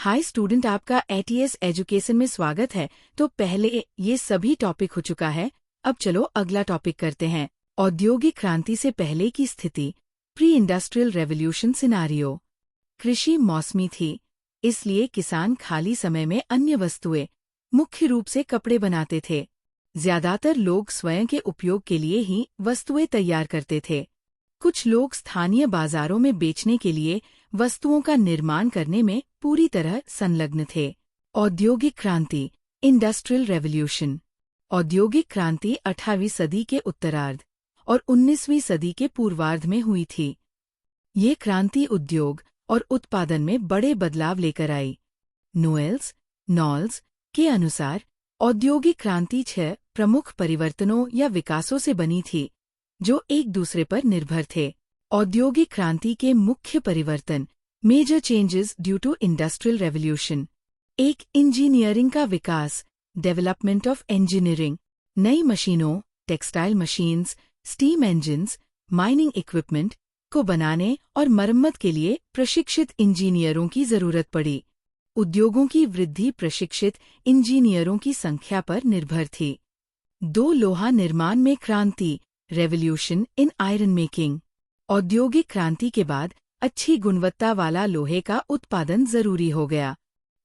Hi student, आपका ATS education में स्वागत है। तो पहले ये सभी टॉपिक हो चुका है। अब चलो अगला टॉपिक करते हैं। औद्योगिक क्रांति से पहले की स्थिति, प्री इंडस्ट्रियल रेवोल्यूशन सिनारियो। कृषि मौसमी थी, इसलिए किसान खाली समय में अन्य वस्तुएं, मुख्य रूप से कपड़े बनाते थे। ज्यादातर लोग स्वयं के उपयोग के लिए ही वस्तुएं तैयार करते थे। कुछ लोग स्थानीय बाजारों में बेचने के लिए वस्तुओं का निर्माण करने में पूरी तरह संलग्न थे। औद्योगिक क्रांति, इंडस्ट्रियल रेवोल्यूशन। औद्योगिक क्रांति 18वीं सदी के उत्तरार्ध और 19वीं सदी के पूर्वार्ध में हुई थी। ये क्रांति उद्योग और उत्पादन में बड़े बदलाव लेकर आई। नॉल्स के अनुसार औद्योगिक क्रांति 6 प्रमुख परिवर्तनों या विकासों से बनी थी, जो एक दूसरे पर निर्भर थे। औद्योगिक क्रांति के मुख्य परिवर्तन, major changes due to industrial revolution. एक, इंजीनियरिंग का विकास, डेवलपमेंट ऑफ इंजीनियरिंग। नई मशीनों, textile machines, steam engines, mining equipment को बनाने और मरम्मत के लिए प्रशिक्षित इंजीनियरों की जरूरत पड़ी। उद्योगों की वृद्धि प्रशिक्षित इंजीनियरों की संख्या पर निर्भर थी। 2, लोहा निर्माण में क्रांति, रेवोल्यूशन इन आयरन मेकिंग। औद्योगिक क्रांति के बाद अच्छी गुणवत्ता वाला लोहे का उत्पादन जरूरी हो गया।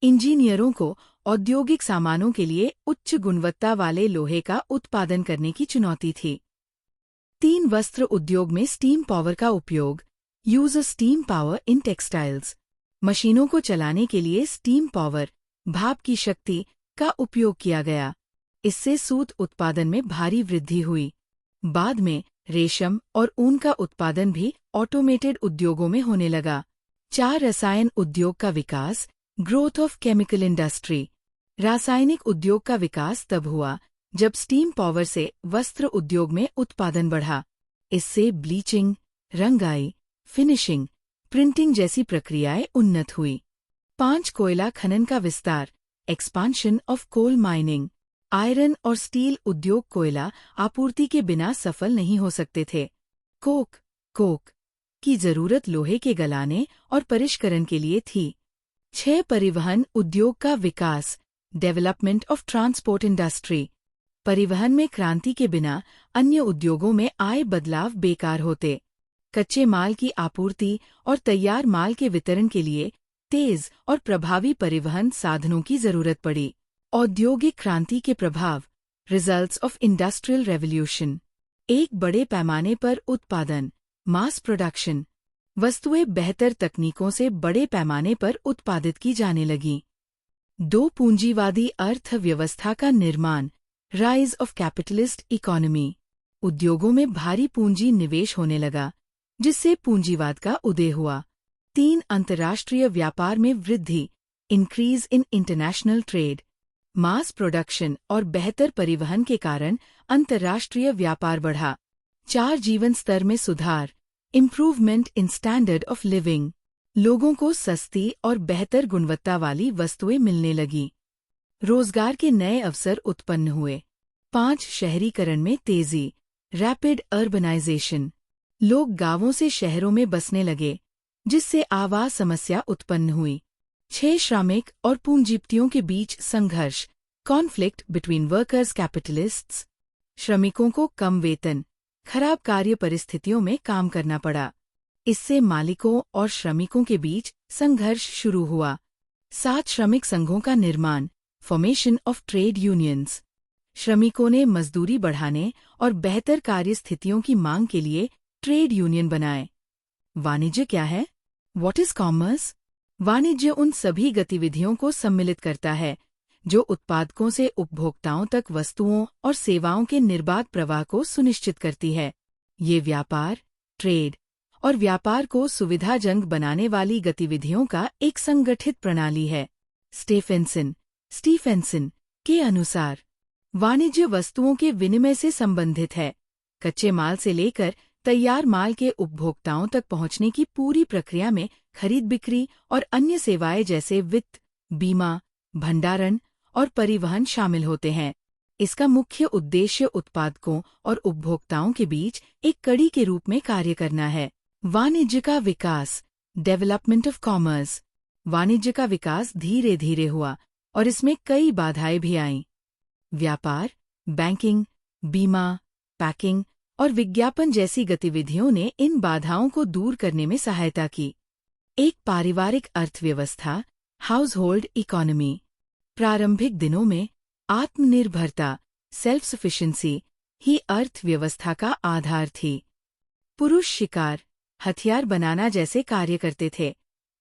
इंजीनियरों को औद्योगिक सामानों के लिए उच्च गुणवत्ता वाले लोहे का उत्पादन करने की चुनौती थी। 3, वस्त्र उद्योग में स्टीम पावर का उपयोग, use of steam power in textiles. मशीनों को चलाने के लिए स्टीम पावर, भाप की शक्ति का उपयोग किया गया। इससे सूत उत्पादन में भारी वृद्धि हुई। बाद में रेशम और ऊन का उत्पादन भी ऑटोमेटेड उद्योगों में होने लगा। 4, रसायन उद्योग का विकास, ग्रोथ ऑफ केमिकल इंडस्ट्री। रासायनिक उद्योग का विकास तब हुआ जब स्टीम पावर से वस्त्र उद्योग में उत्पादन बढ़ा। इससे ब्लीचिंग, रंगाई, फिनिशिंग, प्रिंटिंग जैसी प्रक्रियाएं उन्नत हुई। 5, कोयला खनन का विस्तार, expansion of coal mining. Iron और स्टील उद्योग कोयला आपूर्ति के बिना सफल नहीं हो सकते थे। कोक की जरूरत लोहे के गलाने और परिष्करण के लिए थी। 6, परिवहन उद्योग का विकास, डेवलपमेंट ऑफ ट्रांसपोर्ट इंडस्ट्री। परिवहन में क्रांति के बिना अन्य उद्योगों में आए बदलाव बेकार होते। कच्चे माल की आपूर्ति और तैयार माल के वितरण के लिए तेज और प्रभावी परिवहन साधनों की जरूरत पड़ी। औद्योगिक क्रांति के प्रभाव, रिजल्ट्स ऑफ इंडस्ट्रियल रेवोल्यूशन। एक, बड़े पैमाने पर उत्पादन, मास प्रोडक्शन। वस्तुएं बेहतर तकनीकों से बड़े पैमाने पर उत्पादित की जाने लगीं। 2, पूंजीवादी अर्थव्यवस्था का निर्माण, राइज ऑफ कैपिटलिस्ट इकोनॉमी। उद्योगों में भारी पूंजी निवेश होने लगा, जिससे पूंजीवाद का उदय हुआ। 3, अंतर्राष्ट्रीय व्यापार में वृद्धि, increase in international trade. Mass production और बेहतर परिवहन के कारण अंतर्राष्ट्रीय व्यापार बढ़ा। 4, जीवन स्तर में सुधार, improvement in standard of living. लोगों को सस्ती और बेहतर गुणवत्ता वाली वस्तुएं मिलने लगी। रोजगार के नए अवसर उत्पन्न हुए। 5, शहरीकरण में तेजी, रैपिड अर्बनाइजेशन। लोग गांवों से शहरों में बसने लगे, जिससे आवास समस्या उत्पन्न हुई। 6, श्रमिक और पूंजीपतियों के बीच संघर्ष, कॉन्फ्लिक्ट बिटवीन वर्कर्स कैपिटलिस्ट्स। श्रमिकों को कम वेतन, खराब कार्य परिस्थितियों में काम करना पड़ा। इससे मालिकों और श्रमिकों के बीच संघर्ष शुरू हुआ। 7, श्रमिक संघों का निर्माण, फॉर्मेशन ऑफ ट्रेड यूनियंस। श्रमिकों ने मजदूरी बढ़ाने और बेहतर कार्य स्थितियों की मांग के लिए ट्रेड यूनियन बनाए। वाणिज्य क्या है? What is commerce? वाणिज्य उन सभी गतिविधियों को सम्मिलित करता है जो उत्पादकों से उपभोक्ताओं तक वस्तुओं और सेवाओं के निर्बाध प्रवाह को सुनिश्चित करती है। ये व्यापार, ट्रेड और व्यापार को सुविधाजनक बनाने वाली गतिविधियों का एक संगठित प्रणाली है। स्टीफेंसन के अनुसार वाणिज्य वस्तुओं के विनिमय से संबंधित है, कच्चे माल से लेकर तैयार माल के उपभोक्ताओं तक पहुंचने की पूरी प्रक्रिया में खरीद बिक्री और अन्य सेवाएं जैसे वित्त, बीमा, भंडारण और परिवहन शामिल होते हैं। इसका मुख्य उद्देश्य उत्पादकों और उपभोक्ताओं के बीच एक कड़ी के रूप में कार्य करना है। वाणिज्य का विकास, डेवलपमेंट ऑफ कॉमर्स। वाणिज्य का विकास धीरे धीरे हुआ और इसमें कई बाधाएं भी आईं। व्यापार, बैंकिंग, बीमा, पैकिंग और विज्ञापन जैसी गतिविधियों ने इन बाधाओं को दूर करने में सहायता की। एक पारिवारिक अर्थव्यवस्था, हाउस होल्ड इकोनॉमी। प्रारंभिक दिनों में आत्मनिर्भरता, सेल्फ सफिशिएंसी ही अर्थव्यवस्था का आधार थी। पुरुष शिकार, हथियार बनाना जैसे कार्य करते थे,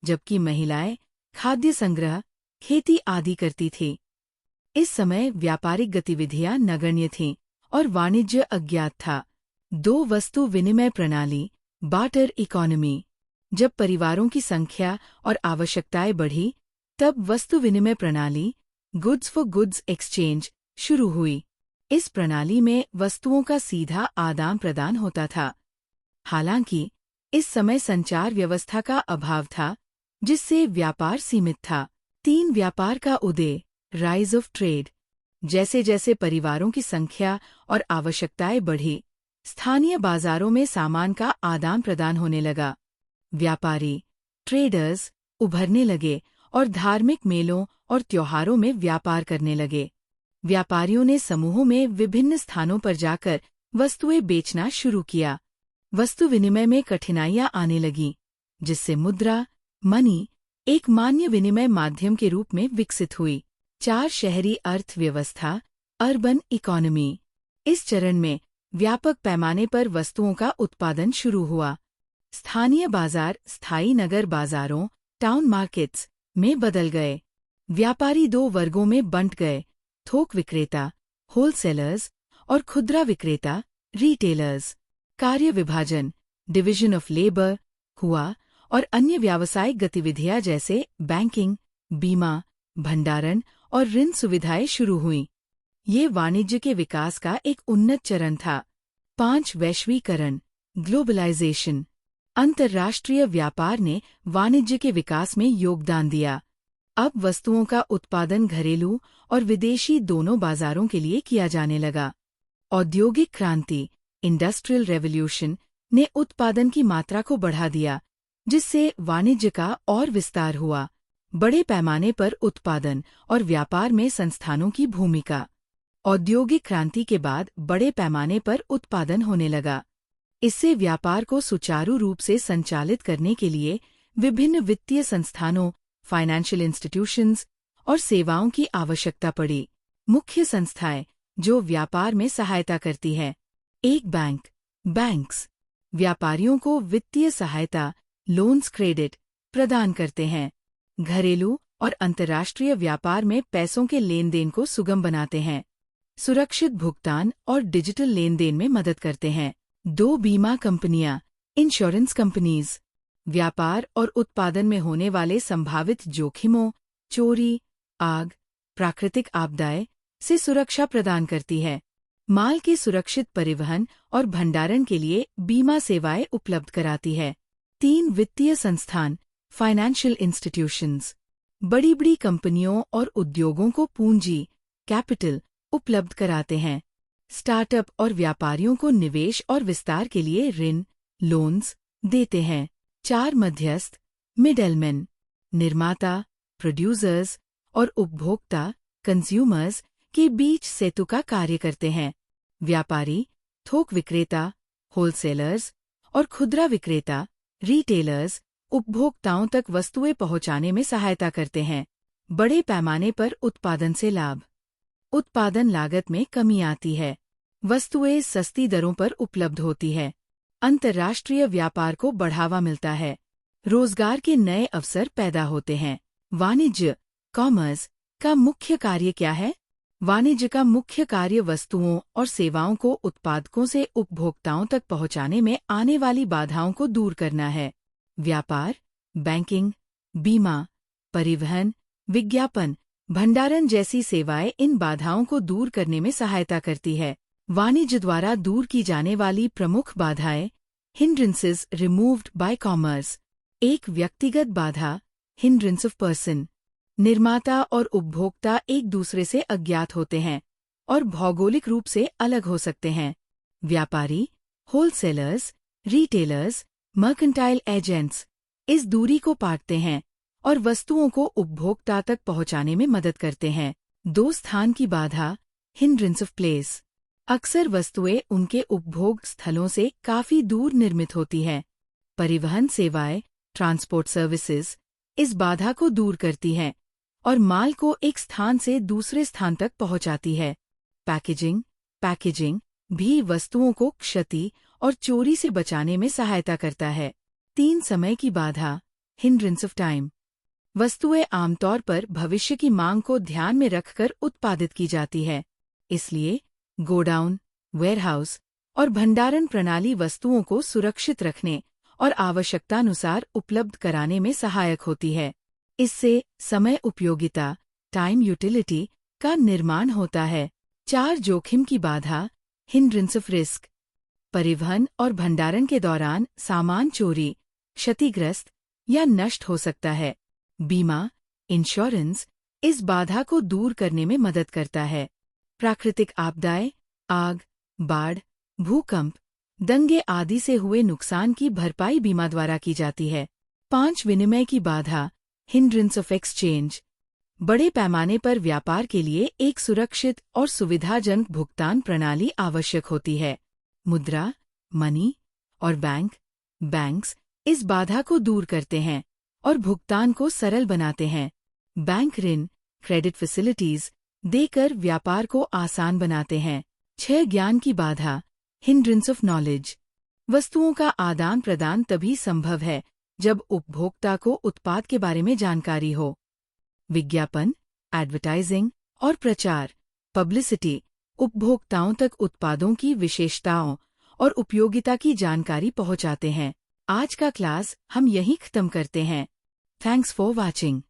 जबकि महिलाएं खाद्य संग्रह, खेती आदि करती थीं। इस समय व्यापारिक गतिविधियां नगण्य थीं और वाणिज्य अज्ञात था। दो वस्तु विनिमय प्रणाली, बार्टर इकोनॉमी। जब परिवारों की संख्या और आवश्यकताएं बढ़ी, तब वस्तु विनिमय प्रणाली, गुड्स फॉर गुड्स एक्सचेंज, शुरू हुई। इस प्रणाली में वस्तुओं का सीधा आदान प्रदान होता था। हालांकि इस समय संचार व्यवस्था का अभाव था, जिससे व्यापार सीमित था। 3 व्यापार का उदय, राइज ऑफ ट्रेड। जैसे जैसे परिवारों की संख्या और आवश्यकताएं बढ़ी, स्थानीय बाजारों में सामान का आदान प्रदान होने लगा। व्यापारी, ट्रेडर्स, उभरने लगे और धार्मिक मेलों और त्योहारों में व्यापार करने लगे। व्यापारियों ने समूहों में विभिन्न स्थानों पर जाकर वस्तुएं बेचना शुरू किया। वस्तु विनिमय में कठिनाइयां आने लगीं, जिससे मुद्रा, मनी, एक मान्य विनिमय माध्यम के रूप में विकसित हुई। 4 शहरी अर्थव्यवस्था, अर्बन इकोनॉमी। इस चरण में व्यापक पैमाने पर वस्तुओं का उत्पादन शुरू हुआ। स्थानीय बाजार स्थायी नगर बाजारों, टाउन मार्केट्स में बदल गए। व्यापारी 2 वर्गों में बंट गए, थोक विक्रेता, होलसेलर्स और खुदरा विक्रेता, रिटेलर्स। कार्य विभाजन, डिवीजन ऑफ लेबर, हुआ और अन्य व्यावसायिक गतिविधियां जैसे बैंकिंग, बीमा, भंडारण और ऋण सुविधाएं शुरू हुईं। ये वाणिज्य के विकास का एक उन्नत चरण था। 5 वैश्वीकरण, ग्लोबलाइजेशन। अंतर्राष्ट्रीय व्यापार ने वाणिज्य के विकास में योगदान दिया। अब वस्तुओं का उत्पादन घरेलू और विदेशी दोनों बाजारों के लिए किया जाने लगा। औद्योगिक क्रांति, इंडस्ट्रियल रेवोल्यूशन, ने उत्पादन की मात्रा को बढ़ा दिया, जिससे वाणिज्य का और विस्तार हुआ। बड़े पैमाने पर उत्पादन और व्यापार में संस्थानों की भूमिका। औद्योगिक क्रांति के बाद बड़े पैमाने पर उत्पादन होने लगा। इससे व्यापार को सुचारू रूप से संचालित करने के लिए विभिन्न वित्तीय संस्थानों, फाइनेंशियल इंस्टीट्यूशंस और सेवाओं की आवश्यकता पड़ी। मुख्य संस्थाएं जो व्यापार में सहायता करती है। 1 बैंक, बैंक्स व्यापारियों को वित्तीय सहायता, लोन्स, क्रेडिट प्रदान करते हैं। घरेलू और अंतर्राष्ट्रीय व्यापार में पैसों के लेन देन को सुगम बनाते हैं। सुरक्षित भुगतान और डिजिटल लेन देन में मदद करते हैं। 2 बीमा कंपनियां, इंश्योरेंस कंपनीज, व्यापार और उत्पादन में होने वाले संभावित जोखिमों, चोरी, आग, प्राकृतिक आपदाएं से सुरक्षा प्रदान करती है। माल के सुरक्षित परिवहन और भंडारण के लिए बीमा सेवाएं उपलब्ध कराती है। 3 वित्तीय संस्थान, फाइनेंशियल इंस्टीट्यूशंस, बड़ी-बड़ी कंपनियों और उद्योगों को पूंजी, कैपिटल उपलब्ध कराते हैं। स्टार्टअप और व्यापारियों को निवेश और विस्तार के लिए ऋण, लोन्स देते हैं। 4 मध्यस्थ, मिडलमैन, निर्माता, प्रोड्यूसर्स और उपभोक्ता, कंज्यूमर्स के बीच सेतु का कार्य करते हैं। व्यापारी, थोक विक्रेता, होलसेलर्स और खुदरा विक्रेता, रिटेलर्स, उपभोक्ताओं तक वस्तुएं पहुंचाने में सहायता करते हैं। बड़े पैमाने पर उत्पादन से लाभ। उत्पादन लागत में कमी आती है। वस्तुएं सस्ती दरों पर उपलब्ध होती है। अंतर्राष्ट्रीय व्यापार को बढ़ावा मिलता है। रोजगार के नए अवसर पैदा होते हैं। वाणिज्य, कॉमर्स का मुख्य कार्य क्या है? वाणिज्य का मुख्य कार्य वस्तुओं और सेवाओं को उत्पादकों से उपभोक्ताओं तक पहुंचाने में आने वाली बाधाओं को दूर करना है। व्यापार, बैंकिंग, बीमा, परिवहन, विज्ञापन, भंडारण जैसी सेवाएं इन बाधाओं को दूर करने में सहायता करती है। वाणिज्य द्वारा दूर की जाने वाली प्रमुख बाधाएं, हिंड्रेंसेस रिमूव्ड बाय कॉमर्स। एक व्यक्तिगत बाधा, हिंड्रेंस ऑफ पर्सन। निर्माता और उपभोक्ता एक दूसरे से अज्ञात होते हैं और भौगोलिक रूप से अलग हो सकते हैं। व्यापारी, होलसेलर्स, रिटेलर्स, मर्केंटाइल एजेंट्स इस दूरी को पाटते हैं और वस्तुओं को उपभोक्ता तक पहुंचाने में मदद करते हैं। 2 स्थान की बाधा, हिंड्रेंस ऑफ प्लेस। अक्सर वस्तुएं उनके उपभोग स्थलों से काफी दूर निर्मित होती हैं। परिवहन सेवाएं, ट्रांसपोर्ट सर्विसेज, इस बाधा को दूर करती हैं और माल को एक स्थान से दूसरे स्थान तक पहुंचाती है। पैकेजिंग भी वस्तुओं को क्षति और चोरी से बचाने में सहायता करता है। 3 समय की बाधा, हिंड्रेंस ऑफ टाइम। वस्तुएं आमतौर पर भविष्य की मांग को ध्यान में रखकर उत्पादित की जाती है, इसलिए गोडाउन, वेयरहाउस और भंडारण प्रणाली वस्तुओं को सुरक्षित रखने और आवश्यकतानुसार उपलब्ध कराने में सहायक होती है। इससे समय उपयोगिता, टाइम यूटिलिटी का निर्माण होता है। 4 जोखिम की बाधा, हिंड्रेंस ऑफ रिस्क। परिवहन और भंडारण के दौरान सामान चोरी, क्षतिग्रस्त या नष्ट हो सकता है। बीमा, इंश्योरेंस इस बाधा को दूर करने में मदद करता है। प्राकृतिक आपदाएं, आग, बाढ़, भूकंप, दंगे आदि से हुए नुकसान की भरपाई बीमा द्वारा की जाती है। 5 विनिमय की बाधा, हिंड्रेंस ऑफ एक्सचेंज। बड़े पैमाने पर व्यापार के लिए एक सुरक्षित और सुविधाजनक भुगतान प्रणाली आवश्यक होती है। मुद्रा, मनी और बैंक्स इस बाधा को दूर करते हैं और भुगतान को सरल बनाते हैं। बैंक ऋण, क्रेडिट फैसिलिटीज देकर व्यापार को आसान बनाते हैं। 6 ज्ञान की बाधा, हिंड्रेंस ऑफ नॉलेज। वस्तुओं का आदान प्रदान तभी संभव है जब उपभोक्ता को उत्पाद के बारे में जानकारी हो। विज्ञापन, एडवर्टाइजिंग और प्रचार, पब्लिसिटी उपभोक्ताओं तक उत्पादों की विशेषताओं और उपयोगिता की जानकारी पहुंचाते हैं। आज का क्लास हम यहीं खत्म करते हैं। Thanks for watching.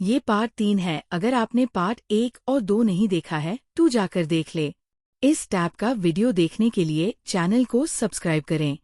ये पार्ट 3 है। अगर आपने पार्ट 1 और 2 नहीं देखा है तो जाकर देख ले। इस टैब का वीडियो देखने के लिए चैनल को सब्सक्राइब करें।